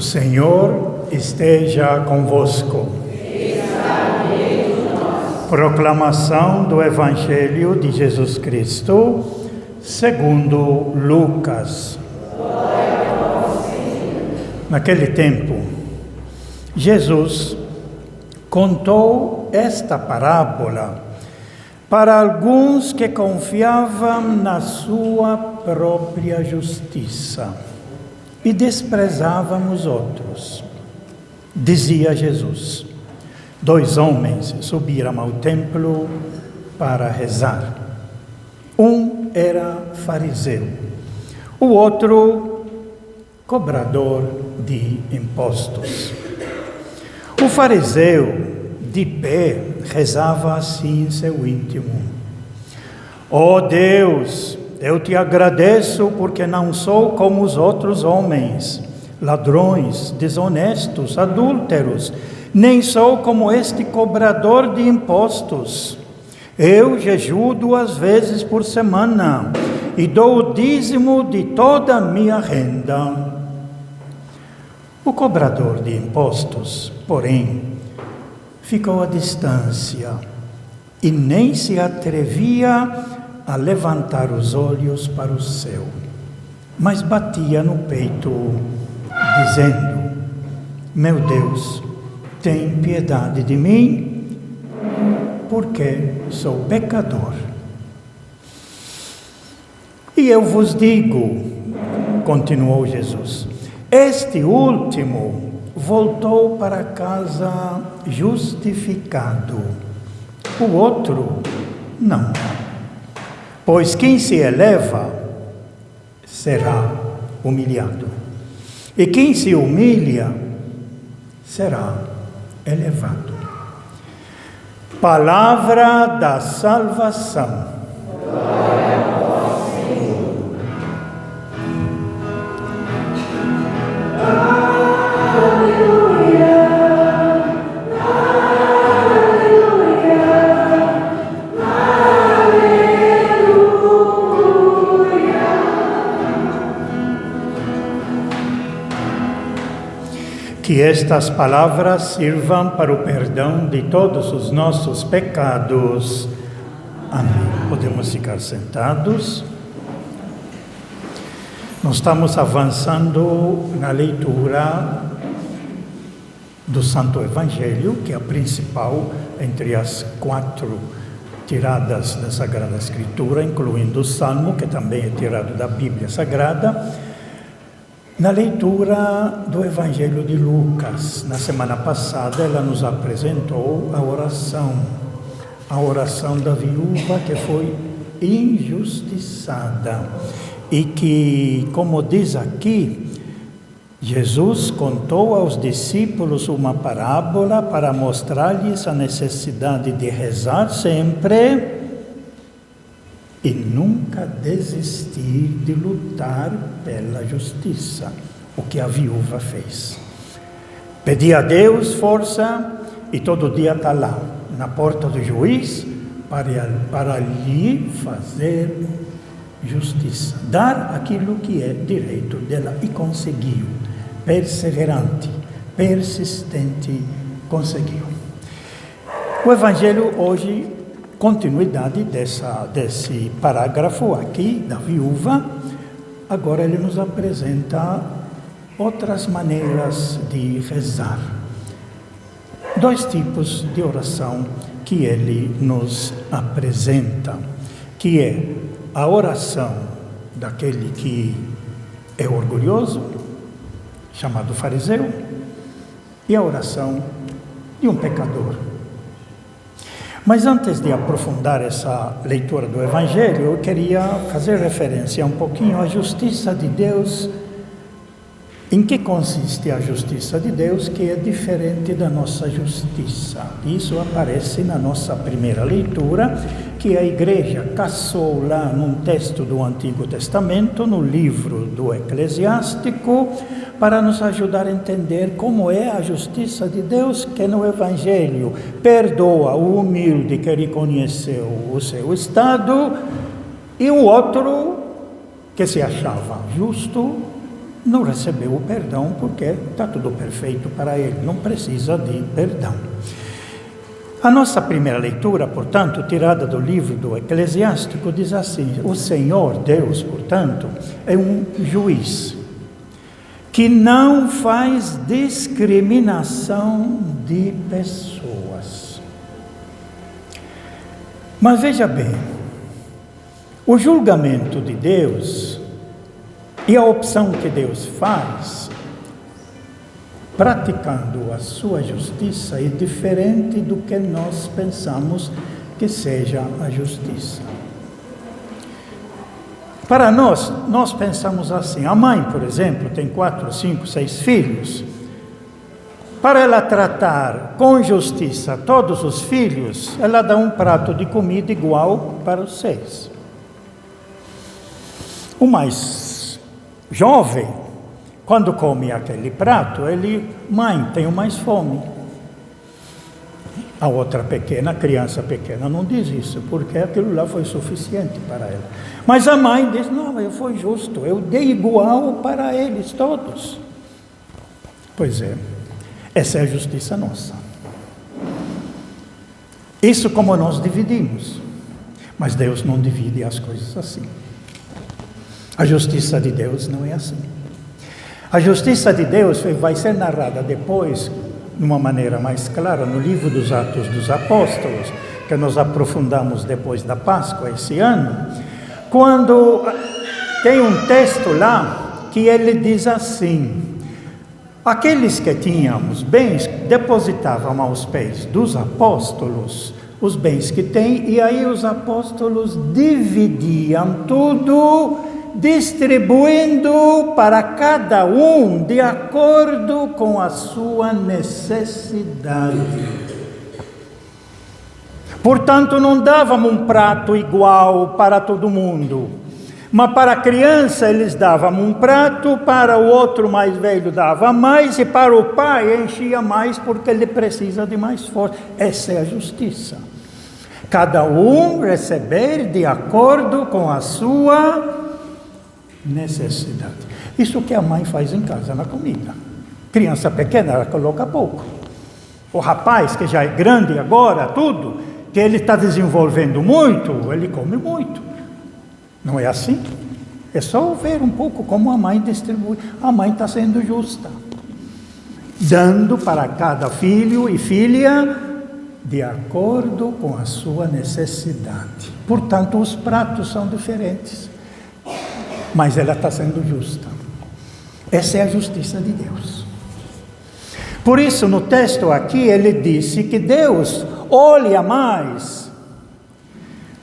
Senhor esteja convosco. Proclamação do Evangelho de Jesus Cristo, segundo Lucas. Naquele tempo, Jesus contou esta parábola para alguns que confiavam na sua própria justiça e desprezavam os outros. Dizia Jesus: 2 homens subiram ao templo para rezar. Um era fariseu, o outro cobrador de impostos. O fariseu, de pé, rezava assim em seu íntimo: ó Deus, eu te agradeço porque não sou como os outros homens, ladrões, desonestos, adúlteros, nem sou como este cobrador de impostos. Eu jejuo 2 vezes por semana e dou o dízimo de toda a minha renda. O cobrador de impostos, porém, ficou à distância e nem se atrevia a levantar os olhos para o céu, mas batia no peito, dizendo: meu Deus, tem piedade de mim, porque sou pecador. E eu vos digo, continuou Jesus, este último voltou para casa justificado, o outro não. Pois quem se eleva será humilhado, e quem se humilha será elevado. Palavra da salvação. Glória a vós, Senhor. Que estas palavras sirvam para o perdão de todos os nossos pecados. Amém. Podemos ficar sentados. Nós estamos avançando na leitura do Santo Evangelho, que é a principal entre as 4 tiradas da Sagrada Escritura, incluindo o Salmo, que também é tirado da Bíblia Sagrada. Na leitura do Evangelho de Lucas, na semana passada, ela nos apresentou a oração da viúva que foi injustiçada e que, como diz aqui, Jesus contou aos discípulos uma parábola para mostrar-lhes a necessidade de rezar sempre e nunca desistir de lutar pela justiça, o que a viúva fez. Pedir a Deus força e todo dia está lá, na porta do juiz, para lhe fazer justiça, dar aquilo que é direito dela, e conseguiu. Perseverante, persistente, conseguiu. O Evangelho hoje, continuidade desse parágrafo aqui, da viúva, agora ele nos apresenta outras maneiras de rezar. 2 tipos de oração que ele nos apresenta, que é a oração daquele que é orgulhoso, chamado fariseu, e a oração de um pecador. Mas antes de aprofundar essa leitura do Evangelho, eu queria fazer referência um pouquinho à justiça de Deus. Em que consiste a justiça de Deus, que é diferente da nossa justiça? Isso aparece na nossa primeira leitura, que a igreja caçou lá num texto do Antigo Testamento, no livro do Eclesiástico, para nos ajudar a entender como é a justiça de Deus, que no Evangelho perdoa o humilde que reconheceu o seu estado, e o outro que se achava justo não recebeu o perdão porque está tudo perfeito para ele, não precisa de perdão. A nossa primeira leitura, portanto, tirada do livro do Eclesiástico, diz assim: o Senhor, Deus, portanto, é um juiz que não faz discriminação de pessoas. Mas veja bem, o julgamento de Deus e a opção que Deus faz, praticando a sua justiça, é diferente do que nós pensamos que seja a justiça. Para nós pensamos assim: a mãe, por exemplo, tem 4, 5, 6 filhos. Para ela tratar com justiça todos os filhos, ela dá um prato de comida igual para os 6. O mais jovem, quando come aquele prato, mãe, tenho mais fome. A outra pequena, a criança pequena, não diz isso, porque aquilo lá foi suficiente para ela. Mas a mãe diz: não, eu fui justo, eu dei igual para eles todos. Pois é, essa é a justiça nossa. Isso como nós dividimos, mas Deus não divide as coisas assim. A justiça de Deus não é assim. A justiça de Deus vai ser narrada depois, de uma maneira mais clara, no livro dos Atos dos Apóstolos, que nós aprofundamos depois da Páscoa esse ano, quando tem um texto lá que ele diz assim: aqueles que tinham os bens depositavam aos pés dos apóstolos os bens que têm, e aí os apóstolos dividiam tudo, distribuindo para cada um de acordo com a sua necessidade. Portanto, não davam um prato igual para todo mundo, mas para a criança eles davam um prato, para o outro mais velho dava mais, e para o pai enchia mais porque ele precisa de mais força. Essa é a justiça. Cada um receber de acordo com a sua necessidade. Isso que a mãe faz em casa na comida. Criança pequena, ela coloca pouco. O rapaz que já é grande agora, tudo, que ele está desenvolvendo muito, ele come muito. Não é assim? É só ver um pouco como a mãe distribui. A mãe está sendo justa, dando para cada filho e filha de acordo com a sua necessidade. Portanto, os pratos são diferentes, mas ela está sendo justa. Essa é a justiça de Deus. Por isso, no texto aqui, ele disse que Deus olha mais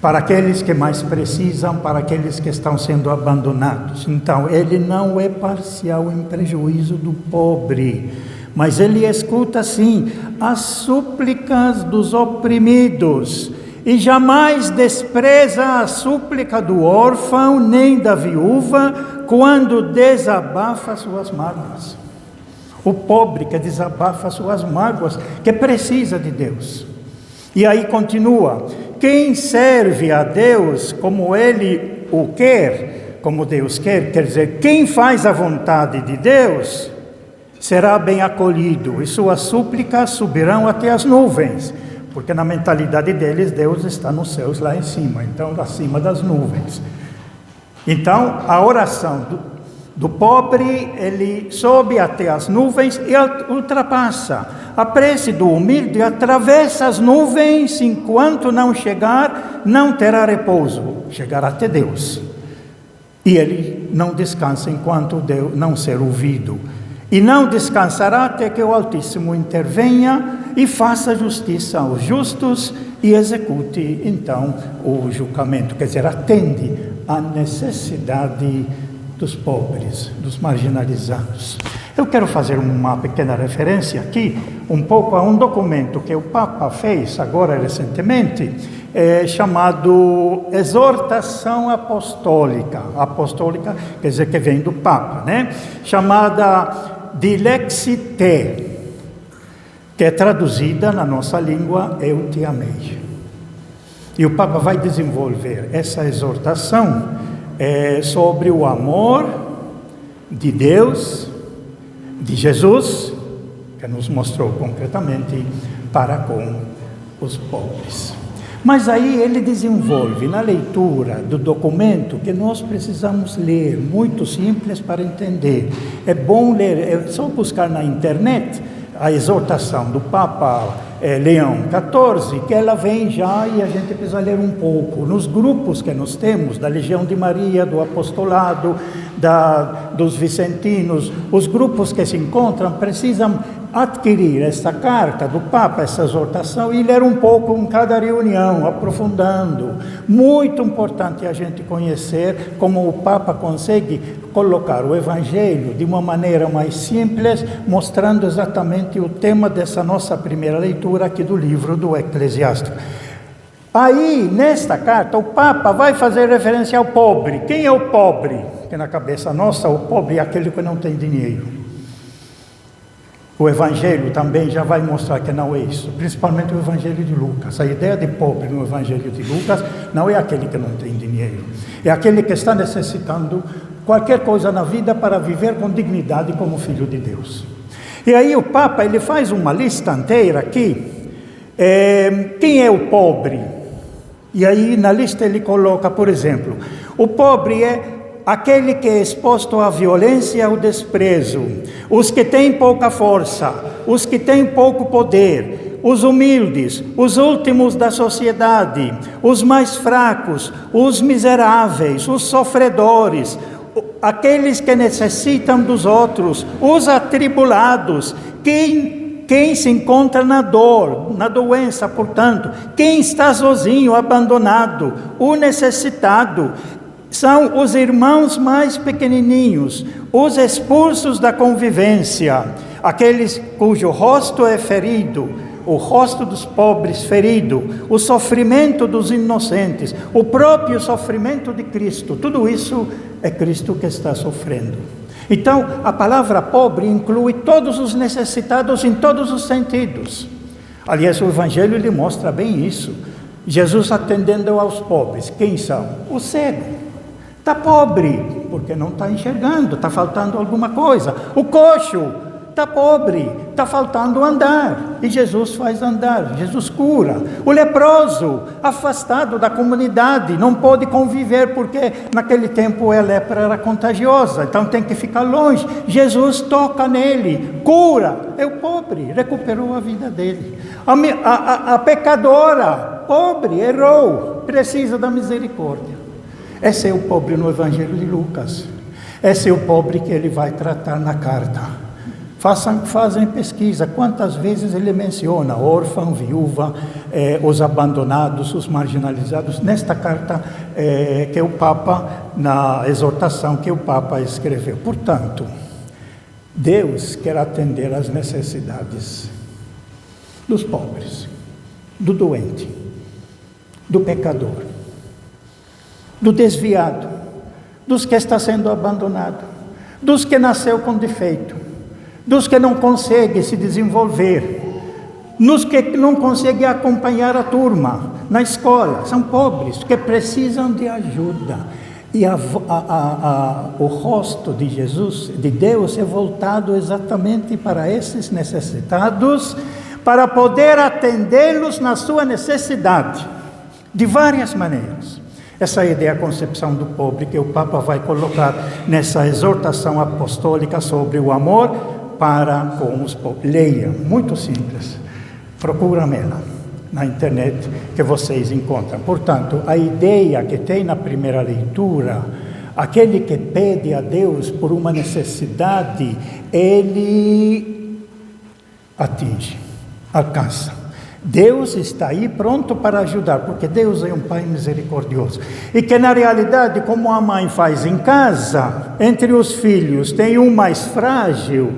para aqueles que mais precisam, para aqueles que estão sendo abandonados. Então, ele não é parcial em prejuízo do pobre, mas ele escuta, sim, as súplicas dos oprimidos, e jamais despreza a súplica do órfão nem da viúva quando desabafa suas mágoas. O pobre que desabafa suas mágoas, que precisa de Deus. E aí continua: quem serve a Deus como ele o quer, como Deus quer dizer, quem faz a vontade de Deus, será bem acolhido, e suas súplicas subirão até as nuvens, porque na mentalidade deles, Deus está nos céus lá em cima, então acima das nuvens. Então, a oração do pobre, ele sobe até as nuvens e ultrapassa. A prece do humilde atravessa as nuvens, enquanto não chegar, não terá repouso, chegará até Deus. E ele não descansa enquanto Deus não ser ouvido. E não descansará até que o Altíssimo intervenha e faça justiça aos justos e execute, então, o julgamento. Quer dizer, atende à necessidade dos pobres, dos marginalizados. Eu quero fazer uma pequena referência aqui, um pouco a um documento que o Papa fez agora recentemente, chamado Exortação Apostólica. Apostólica quer dizer que vem do Papa, né? Chamada Dilexite, que é traduzida na nossa língua Eu Te Amei. E o Papa vai desenvolver essa exortação sobre o amor de Deus, de Jesus, que nos mostrou concretamente para com os pobres. Mas aí ele desenvolve na leitura do documento que nós precisamos ler, muito simples para entender. É bom ler, é só buscar na internet a exortação do Papa Leão XIV, que ela vem já e a gente precisa ler um pouco. Nos grupos que nós temos, da Legião de Maria, do Apostolado, dos Vicentinos, os grupos que se encontram precisam adquirir essa carta do Papa, essa exortação, e ler um pouco em cada reunião, aprofundando. Muito importante a gente conhecer como o Papa consegue colocar o Evangelho de uma maneira mais simples, mostrando exatamente o tema dessa nossa primeira leitura aqui do livro do Eclesiástico. Aí, nesta carta, o Papa vai fazer referência ao pobre. Quem é o pobre? Porque na cabeça nossa, o pobre é aquele que não tem dinheiro. O Evangelho também já vai mostrar que não é isso, principalmente o Evangelho de Lucas. A ideia de pobre no Evangelho de Lucas não é aquele que não tem dinheiro, é aquele que está necessitando qualquer coisa na vida para viver com dignidade como filho de Deus. E aí o Papa ele faz uma lista inteira aqui, quem é o pobre? E aí na lista ele coloca, por exemplo, o pobre é aquele que é exposto à violência e ao desprezo, os que têm pouca força, os que têm pouco poder, os humildes, os últimos da sociedade, os mais fracos, os miseráveis, os sofredores, aqueles que necessitam dos outros, os atribulados, quem se encontra na dor, na doença, portanto, quem está sozinho, abandonado, o necessitado. São os irmãos mais pequenininhos, os expulsos da convivência, aqueles cujo rosto é ferido, o rosto dos pobres ferido, o sofrimento dos inocentes, o próprio sofrimento de Cristo. Tudo isso é Cristo que está sofrendo. Então, a palavra pobre inclui todos os necessitados em todos os sentidos. Aliás, o Evangelho lhe mostra bem isso. Jesus atendendo aos pobres. Quem são? O cego. Está pobre, porque não está enxergando, está faltando alguma coisa. O coxo está pobre, está faltando andar. E Jesus faz andar, Jesus cura. O leproso, afastado da comunidade, não pode conviver, porque naquele tempo a lepra era contagiosa, então tem que ficar longe. Jesus toca nele, cura. É o pobre, recuperou a vida dele. A pecadora, pobre, errou, precisa da misericórdia. Esse é o pobre no Evangelho de Lucas. Esse é o pobre que ele vai tratar na carta. Fazem pesquisa, quantas vezes ele menciona órfão, viúva, os abandonados, os marginalizados, nesta carta que o Papa, na exortação que o Papa escreveu. Portanto, Deus quer atender às necessidades dos pobres, do doente, do pecador, do desviado, dos que está sendo abandonado, dos que nasceu com defeito, dos que não conseguem se desenvolver, nos que não conseguem acompanhar a turma na escola, são pobres, que precisam de ajuda. E o rosto de Jesus, de Deus, é voltado exatamente para esses necessitados, para poder atendê-los na sua necessidade, de várias maneiras. Essa é a concepção do pobre que o Papa vai colocar nessa exortação apostólica sobre o amor para com os pobres. Leia, muito simples. Procura-me-la na internet que vocês encontram. Portanto, a ideia que tem na primeira leitura, aquele que pede a Deus por uma necessidade, ele atinge, alcança. Deus está aí pronto para ajudar, porque Deus é um Pai misericordioso. E que na realidade, como a mãe faz em casa, entre os filhos tem um mais frágil,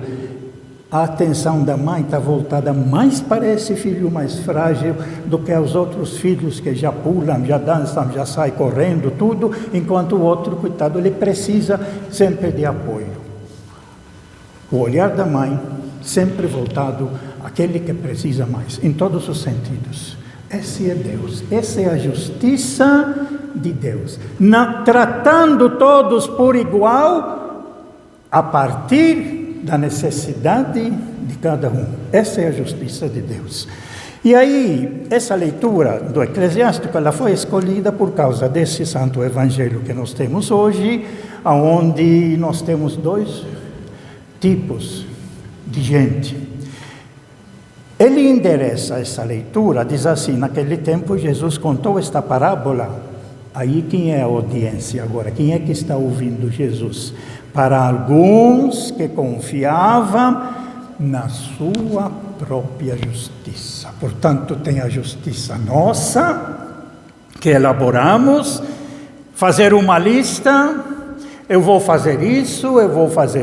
a atenção da mãe está voltada mais para esse filho mais frágil do que aos outros filhos que já pulam, já dançam, já saem correndo, tudo, enquanto o outro, coitado, ele precisa sempre de apoio. O olhar da mãe sempre voltado àquele que precisa mais, em todos os sentidos. Esse é Deus, essa é a justiça de Deus. Tratando todos por igual, a partir da necessidade de cada um. Essa é a justiça de Deus. E aí, essa leitura do Eclesiástico, ela foi escolhida por causa desse santo evangelho que nós temos hoje, onde nós temos dois tipos de gente. Ele endereça essa leitura, diz assim: naquele tempo Jesus contou esta parábola. Aí quem é a audiência agora? Quem é que está ouvindo Jesus? Para alguns que confiavam na sua própria justiça. Portanto, tem a justiça nossa, que elaboramos, fazer uma lista. Eu vou fazer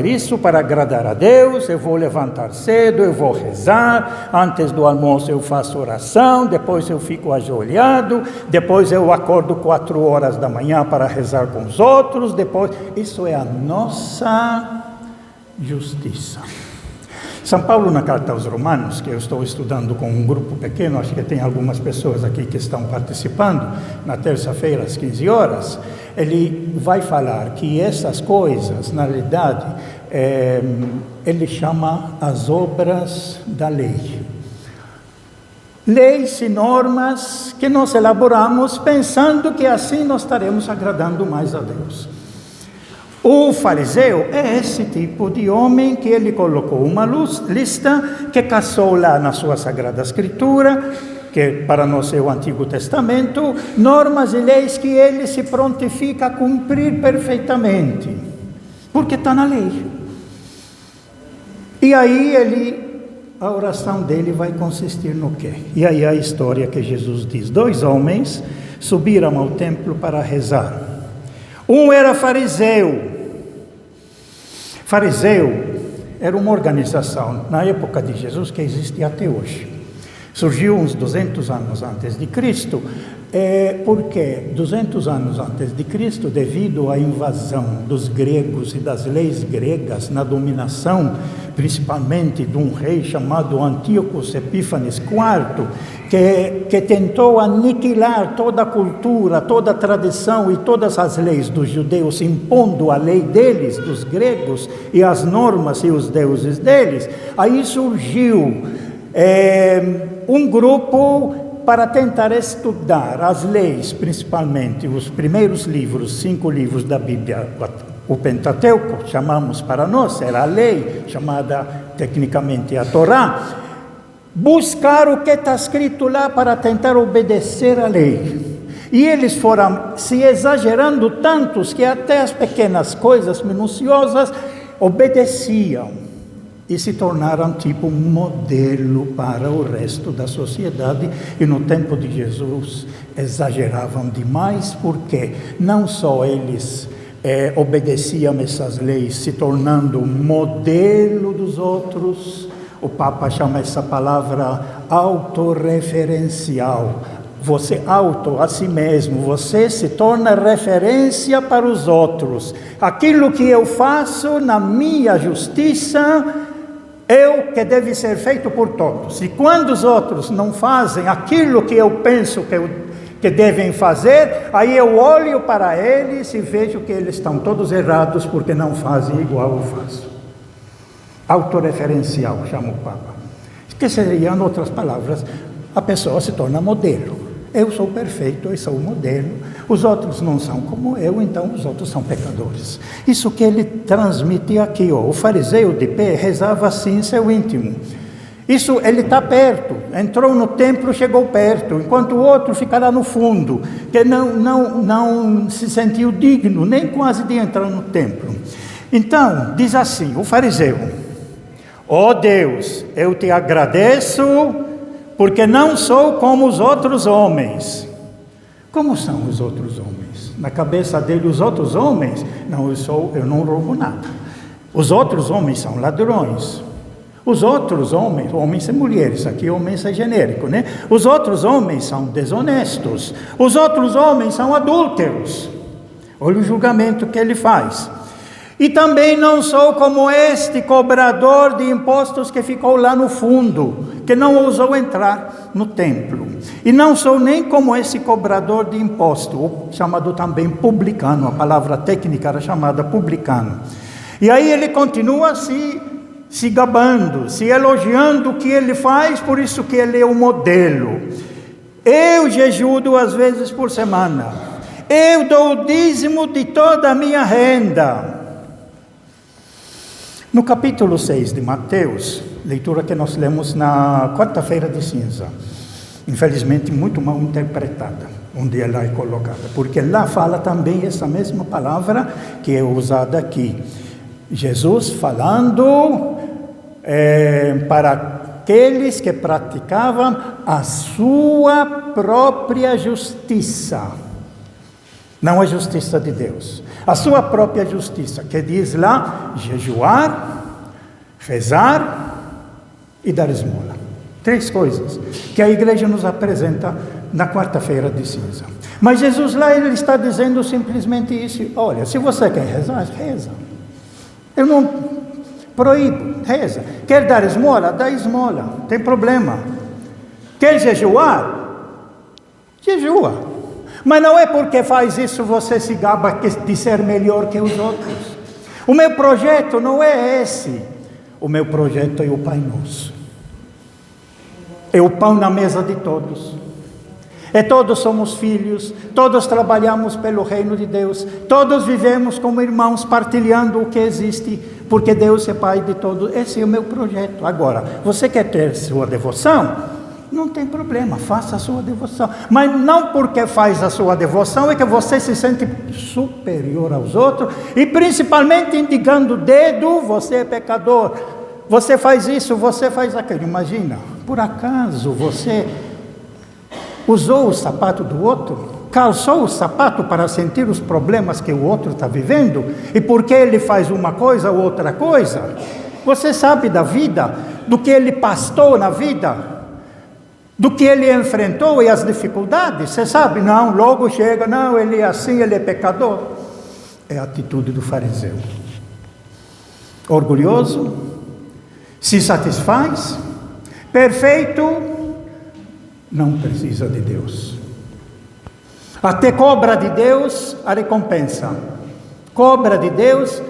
isso para agradar a Deus, eu vou levantar cedo, eu vou rezar, antes do almoço eu faço oração, depois eu fico ajoelhado, depois eu acordo 4 horas da manhã para rezar com os outros, depois... Isso é a nossa justiça. São Paulo, na carta aos Romanos, que eu estou estudando com um grupo pequeno, acho que tem algumas pessoas aqui que estão participando, na terça-feira às 15 horas, ele vai falar que essas coisas, na realidade, ele chama as obras da lei. Leis e normas que nós elaboramos pensando que assim nós estaremos agradando mais a Deus. O fariseu é esse tipo de homem que ele colocou uma lista, que caçou lá na sua Sagrada Escritura, que para nós é o Antigo Testamento, normas e leis que ele se prontifica a cumprir perfeitamente, porque está na lei. E aí a oração dele vai consistir no quê? E aí a história que Jesus diz: 2 homens subiram ao templo para rezar. Um era fariseu. Fariseu era uma organização na época de Jesus que existe até hoje. Surgiu uns 200 anos antes de Cristo, porque 200 anos antes de Cristo, devido à invasão dos gregos e das leis gregas na dominação, principalmente de um rei chamado Antíoco Epífanes IV, que tentou aniquilar toda a cultura, toda a tradição e todas as leis dos judeus, impondo a lei deles, dos gregos, e as normas e os deuses deles. Aí surgiu um grupo para tentar estudar as leis, principalmente os primeiros livros, 5 livros da Bíblia, o Pentateuco, chamamos para nós, era a lei, chamada tecnicamente a Torá, buscar o que está escrito lá para tentar obedecer a lei. E eles foram se exagerando tantos que até as pequenas coisas minuciosas obedeciam. E se tornaram tipo um modelo para o resto da sociedade. E no tempo de Jesus exageravam demais, porque não só eles obedeciam essas leis, se tornando modelo dos outros. O Papa chama essa palavra autorreferencial. Você a si mesmo, você se torna referência para os outros. Aquilo que eu faço na minha justiça é o que deve ser feito por todos. E quando os outros não fazem aquilo que eu penso que devem fazer, aí eu olho para eles e vejo que eles estão todos errados porque não fazem igual eu faço. Autorreferencial, chama o Papa. Que seria, em outras palavras, a pessoa se torna modelo. Eu sou perfeito, eu sou o modelo. Os outros não são como eu, então os outros são pecadores. Isso que ele transmite aqui, ó. O fariseu de pé rezava assim em seu íntimo. Isso, ele está perto, entrou no templo, chegou perto, enquanto o outro fica lá no fundo, que não se sentiu digno, nem quase de entrar no templo. Então, diz assim, o fariseu: ó Deus, eu te agradeço, porque não sou como os outros homens. Como são os outros homens? Na cabeça dele, os outros homens, eu não roubo nada. Os outros homens são ladrões. Os outros homens e mulheres, aqui homens é genérico, né? Os outros homens são desonestos. Os outros homens são adúlteros. Olha o julgamento que ele faz. E também não sou como este cobrador de impostos que ficou lá no fundo, que não ousou entrar no templo. E não sou nem como esse cobrador de imposto, chamado também publicano, a palavra técnica era chamada publicano. E aí ele continua se gabando, se elogiando o que ele faz, por isso que ele é o modelo. Eu jejuo 2 vezes por semana. Eu dou o dízimo de toda a minha renda. No capítulo 6 de Mateus, leitura que nós lemos na quarta-feira de cinza, infelizmente muito mal interpretada, onde ela é colocada, porque lá fala também essa mesma palavra que é usada aqui. Jesus falando para aqueles que praticavam a sua própria justiça, não a justiça de Deus, a sua própria justiça, que diz lá, jejuar, rezar e dar esmola. 3 coisas que a igreja nos apresenta na quarta-feira de cinza. Mas Jesus lá, ele está dizendo simplesmente isso: olha, se você quer rezar, reza. Eu não proíbo, reza. Quer dar esmola? Dá esmola, não tem problema. Quer jejuar? Jejua. Mas não é porque faz isso você se gaba de ser melhor que os outros. O meu projeto não é esse. O meu projeto é o Pai Nosso. É o pão na mesa de todos. Todos somos filhos, todos trabalhamos pelo reino de Deus, todos vivemos como irmãos, partilhando o que existe, porque Deus é Pai de todos. Esse é o meu projeto. Agora, você quer ter sua devoção? Não tem problema, faça a sua devoção. Mas não porque faz a sua devoção é que você se sente superior aos outros, e principalmente indicando o dedo, você é pecador, você faz isso, você faz aquilo. Imagina, por acaso você usou o sapato do outro, calçou o sapato para sentir os problemas que o outro está vivendo, e porque ele faz uma coisa ou outra coisa, você sabe da vida, do que ele passou na vida, do que ele enfrentou e as dificuldades, você sabe? Não, logo chega, não, ele é assim, ele é pecador. É a atitude do fariseu. Orgulhoso, se satisfaz, perfeito, não precisa de Deus. Até cobra de Deus a recompensa. Cobra de Deus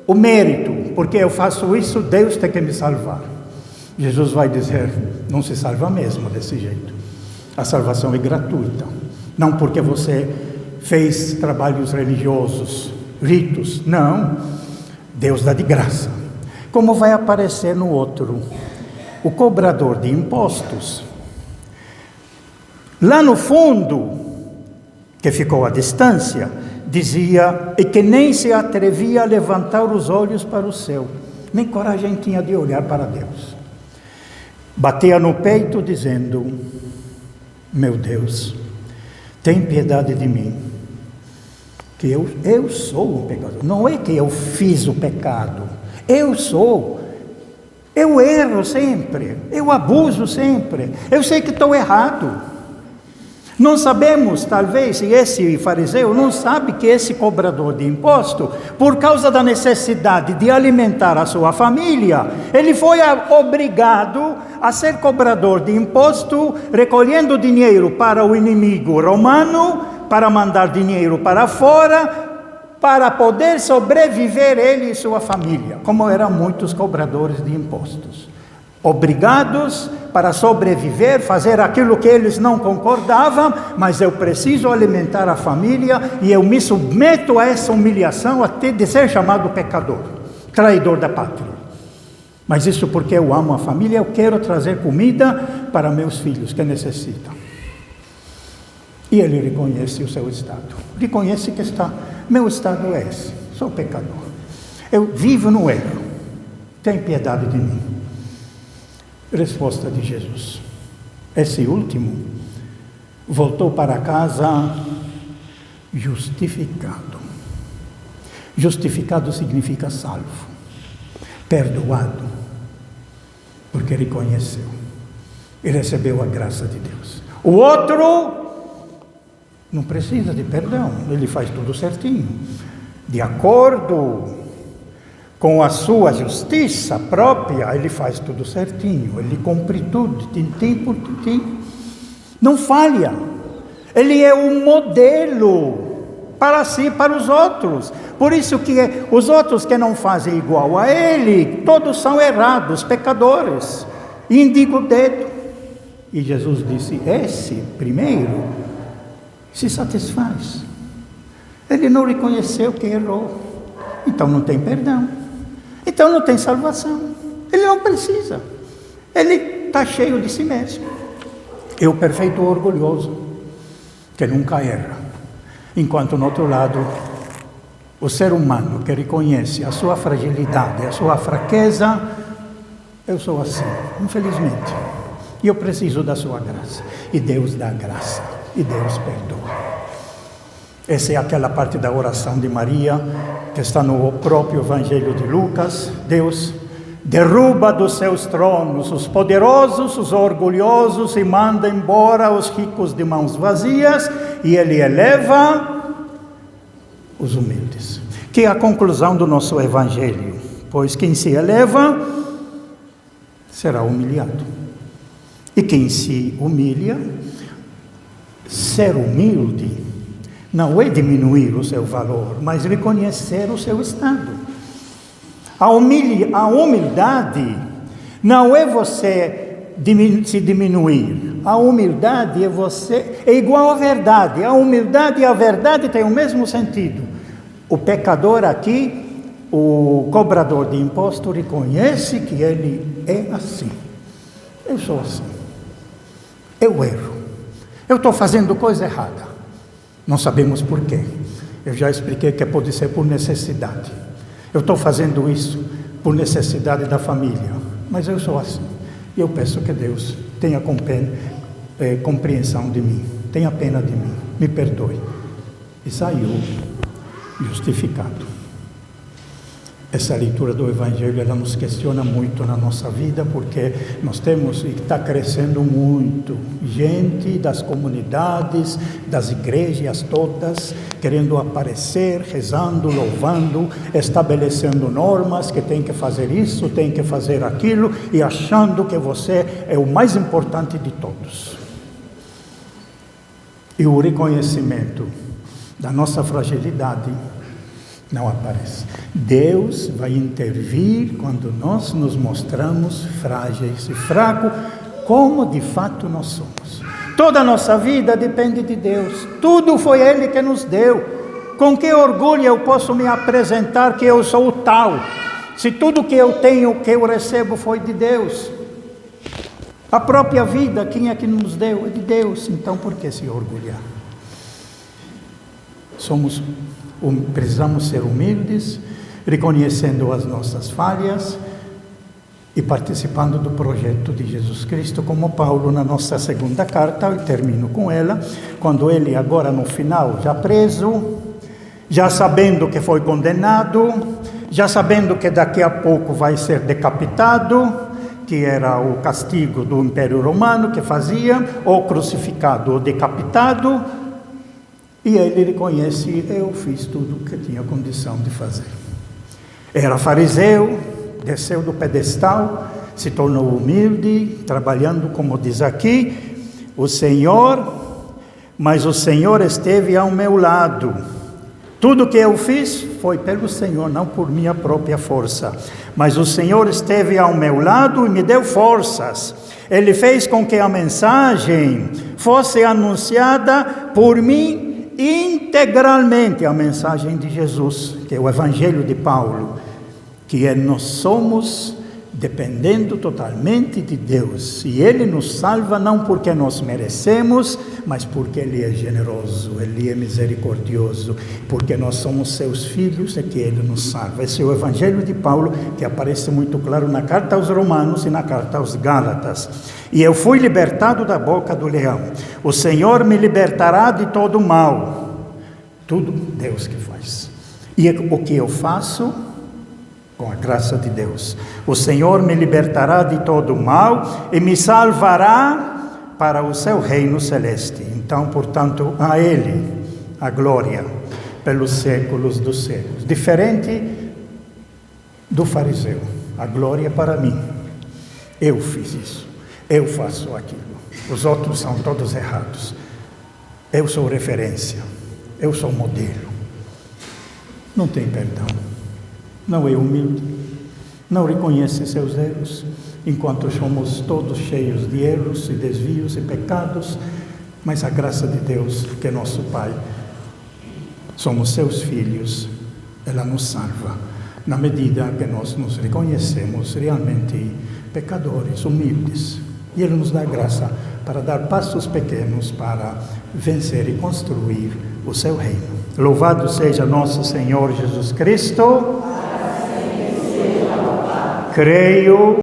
o mérito, porque eu faço isso, Deus tem que me salvar. Jesus vai dizer, não se salva mesmo desse jeito. A salvação é gratuita. Não porque você fez trabalhos religiosos, ritos. Não. Deus dá de graça. Como vai aparecer no outro, o cobrador de impostos. Lá no fundo, que ficou à distância, dizia, e que nem se atrevia a levantar os olhos para o céu, nem coragem tinha de olhar para Deus. Batia no peito dizendo, meu Deus, tem piedade de mim, que eu sou um pecador. Não é que eu fiz o pecado, eu sou. Eu erro sempre, eu abuso sempre, eu sei que estou errado. Não sabemos, talvez, se esse fariseu não sabe que esse cobrador de imposto, por causa da necessidade de alimentar a sua família, ele foi obrigado a ser cobrador de imposto, recolhendo dinheiro para o inimigo romano, para mandar dinheiro para fora, para poder sobreviver ele e sua família, como eram muitos cobradores de impostos. Obrigados para sobreviver, fazer aquilo que eles não concordavam, mas eu preciso alimentar a família e eu me submeto a essa humilhação até de ser chamado pecador, traidor da pátria. Mas isso porque eu amo a família, eu quero trazer comida para meus filhos que necessitam. E ele reconhece o seu estado, reconhece que meu estado é esse, sou pecador, eu vivo no erro, tem piedade de mim. Resposta de Jesus. Esse último voltou para casa justificado. Justificado significa salvo, perdoado, porque reconheceu e recebeu a graça de Deus. O outro não precisa de perdão, ele faz tudo certinho, de acordo com a sua justiça própria, ele faz tudo certinho, ele cumpre tudo, tintim por tintim, não falha. Ele é um modelo para si e para os outros. Por isso que os outros que não fazem igual a ele, todos são errados, pecadores. E indica o dedo. E Jesus disse, esse primeiro se satisfaz. Ele não reconheceu que errou. Então não tem perdão. Então não tem salvação. Ele não precisa. Ele está cheio de si mesmo. É o perfeito orgulhoso, que nunca erra. Enquanto, no outro lado, o ser humano que reconhece a sua fragilidade, a sua fraqueza, eu sou assim, infelizmente. E eu preciso da sua graça. E Deus dá graça. E Deus perdoa. Essa é aquela parte da oração de Maria, que está no próprio Evangelho de Lucas. Deus derruba dos seus tronos os poderosos, os orgulhosos, e manda embora os ricos de mãos vazias, e Ele eleva os humildes. Que é a conclusão do nosso Evangelho. Pois quem se eleva será humilhado. E quem se humilha, ser humilde, não é diminuir o seu valor, mas reconhecer o seu estado. A humildade não é você se diminuir. A humildade é igual à verdade. A humildade e a verdade têm o mesmo sentido. O pecador aqui, o cobrador de imposto, reconhece que ele é assim. Eu sou assim. Eu erro. Eu estou fazendo coisa errada. Não sabemos por quê. Eu já expliquei que pode ser por necessidade. Eu estou fazendo isso por necessidade da família. Mas eu sou assim. E eu peço que Deus tenha compreensão de mim. Tenha pena de mim. Me perdoe. E saiu justificado. Essa leitura do Evangelho, ela nos questiona muito na nossa vida, porque nós temos, e está crescendo muito, gente das comunidades, das igrejas todas, querendo aparecer, rezando, louvando, estabelecendo normas, que tem que fazer isso, tem que fazer aquilo, e achando que você é o mais importante de todos. E o reconhecimento da nossa fragilidade não aparece. Deus vai intervir quando nós nos mostramos frágeis e fracos, como de fato nós somos. Toda a nossa vida depende de Deus. Tudo foi Ele que nos deu. Com que orgulho eu posso me apresentar que eu sou o tal, se tudo que eu tenho, que eu recebo, foi de Deus? A própria vida, quem é que nos deu? É de Deus. Então por que se orgulhar? Precisamos ser humildes, reconhecendo as nossas falhas e participando do projeto de Jesus Cristo, como Paulo na nossa segunda carta, eu termino com ela, quando ele agora no final, já preso, já sabendo que foi condenado, já sabendo que daqui a pouco vai ser decapitado, que era o castigo do Império Romano que fazia, ou crucificado ou decapitado, e ele reconhece, eu fiz tudo o que tinha condição de fazer. Era fariseu, desceu do pedestal, se tornou humilde, trabalhando, como diz aqui, mas o Senhor esteve ao meu lado. Tudo que eu fiz foi pelo Senhor, não por minha própria força. Mas o Senhor esteve ao meu lado e me deu forças. Ele fez com que a mensagem fosse anunciada por mim integralmente, a mensagem de Jesus, que é o Evangelho de Paulo, que nós somos dependendo totalmente de Deus, e Ele nos salva não porque nós merecemos, mas porque Ele é generoso, Ele é misericordioso, porque nós somos seus filhos, é que Ele nos salva. Esse é o Evangelho de Paulo, que aparece muito claro na carta aos Romanos e na carta aos Gálatas. E eu fui libertado da boca do leão. O Senhor me libertará de todo mal. Tudo Deus que faz. E o que eu faço? Com a graça de Deus. O Senhor me libertará de todo mal e me salvará para o seu reino celeste. Então, portanto, a Ele a glória pelos séculos dos séculos. Diferente do fariseu. A glória para mim. Eu fiz isso. Eu faço aquilo. Os outros são todos errados. Eu sou referência. Eu sou modelo. não tem perdão, não é humilde, não reconhece seus erros, enquanto somos todos cheios de erros e desvios e pecados, mas a graça de Deus, que é nosso Pai, somos seus filhos, ela nos salva, na medida que nós nos reconhecemos realmente pecadores, humildes, e Ele nos dá graça para dar passos pequenos para vencer e construir o seu reino. Louvado seja nosso Senhor Jesus Cristo. Creio